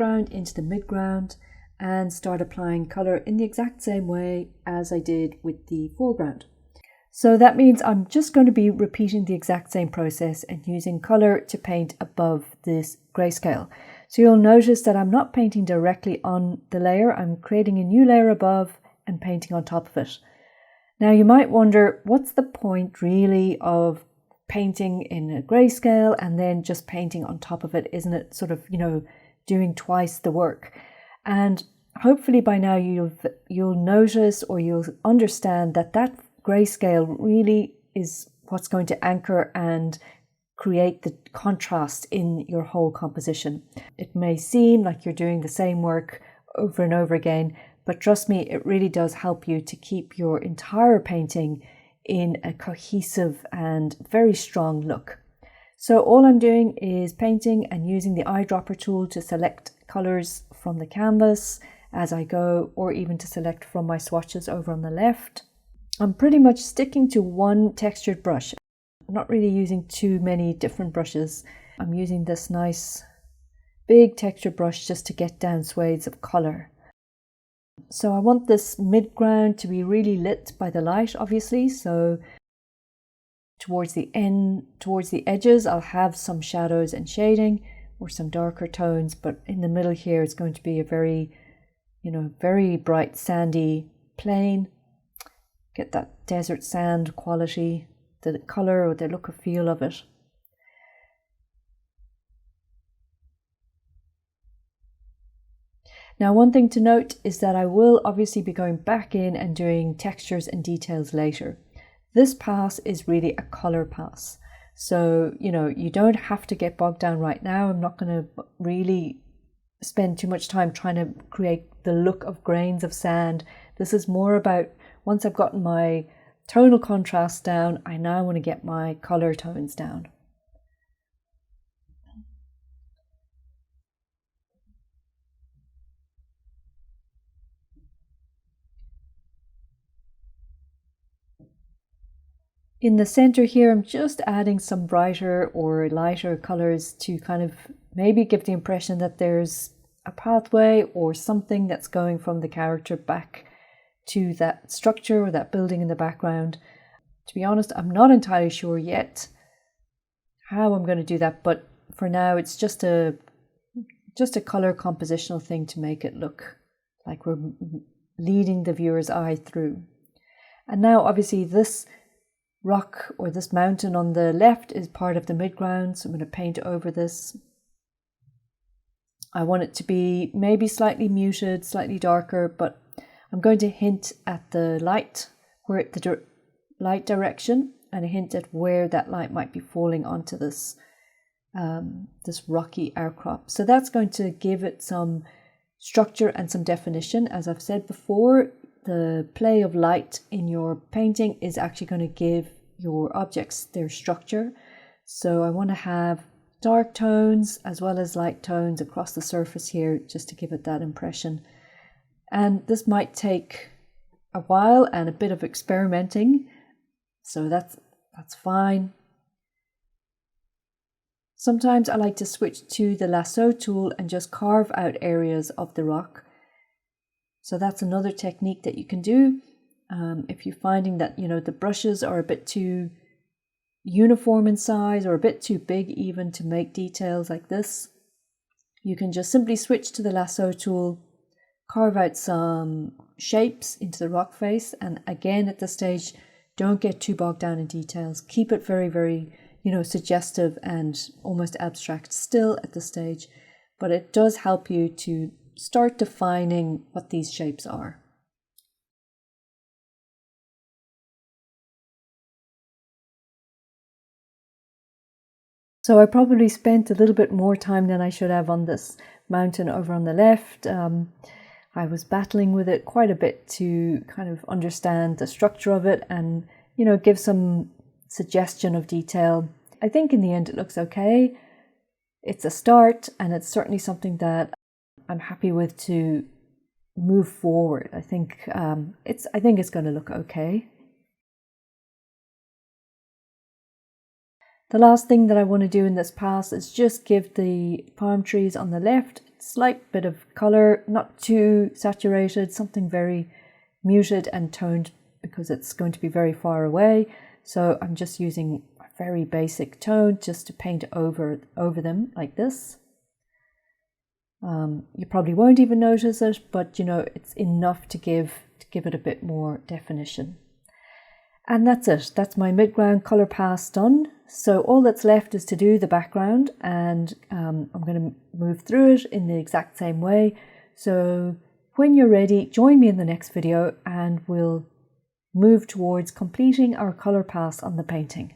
foreground into the midground and start applying colour in the exact same way as I did with the foreground. So that means I'm just going to be repeating the exact same process and using colour to paint above this grayscale. So you'll notice that I'm not painting directly on the layer, I'm creating a new layer above and painting on top of it. Now you might wonder, what's the point really of painting in a grayscale and then just painting on top of it? Isn't it sort of, doing twice the work? And hopefully by now you'll notice or you'll understand that that grayscale really is what's going to anchor and create the contrast in your whole composition. It may seem like you're doing the same work over and over again, but trust me, it really does help you to keep your entire painting in a cohesive and very strong look. So all I'm doing is painting and using the eyedropper tool to select colours from the canvas as I go, or even to select from my swatches over on the left. I'm pretty much sticking to one textured brush. I'm not really using too many different brushes. I'm using this nice big texture brush just to get down swathes of colour. So I want this midground to be really lit by the light, obviously. So towards the edges, I'll have some shadows and shading or some darker tones, but in the middle here, it's going to be a very, very bright sandy plain. Get that desert sand quality, the colour or the look and feel of it. Now, one thing to note is that I will obviously be going back in and doing textures and details later. This pass is really a colour pass. So, you don't have to get bogged down right now. I'm not going to really spend too much time trying to create the look of grains of sand. This is more about, once I've gotten my tonal contrast down, I now want to get my colour tones down. In the center here, I'm just adding some brighter or lighter colors to kind of maybe give the impression that there's a pathway or something that's going from the character back to that structure or that building in the background. To be honest, I'm not entirely sure yet how I'm going to do that, but for now it's just a color compositional thing to make it look like we're leading the viewer's eye through. And now obviously this rock or this mountain on the left is part of the midground, so I'm going to paint over this. I want it to be maybe slightly muted, slightly darker, but I'm going to hint at the light, light direction, and a hint at where that light might be falling onto this this rocky outcrop. So that's going to give it some structure and some definition. As I've said before, the play of light in your painting is actually going to give your objects their structure. So I want to have dark tones as well as light tones across the surface here, just to give it that impression. And this might take a while and a bit of experimenting, so that's fine. Sometimes I like to switch to the lasso tool and just carve out areas of the rock. So that's another technique that you can do. If you're finding that, the brushes are a bit too uniform in size or a bit too big even to make details like this, you can just simply switch to the lasso tool, carve out some shapes into the rock face. And again, at this stage, don't get too bogged down in details. Keep it very, very, suggestive and almost abstract still at this stage. But it does help you to start defining what these shapes are. So I probably spent a little bit more time than I should have on this mountain over on the left. I was battling with it quite a bit to kind of understand the structure of it and, give some suggestion of detail. I think in the end it looks okay. It's a start, and it's certainly something that I'm happy with to move forward. I think it's going to look okay. The last thing that I want to do in this pass is just give the palm trees on the left slight bit of color, not too saturated, something very muted and toned because it's going to be very far away. So I'm just using a very basic tone just to paint over them like this. You probably won't even notice it, but you know, it's enough to give it a bit more definition. And that's it. That's my midground color pass done. So all that's left is to do the background, and I'm going to move through it in the exact same way. So when you're ready, join me in the next video and we'll move towards completing our color pass on the painting.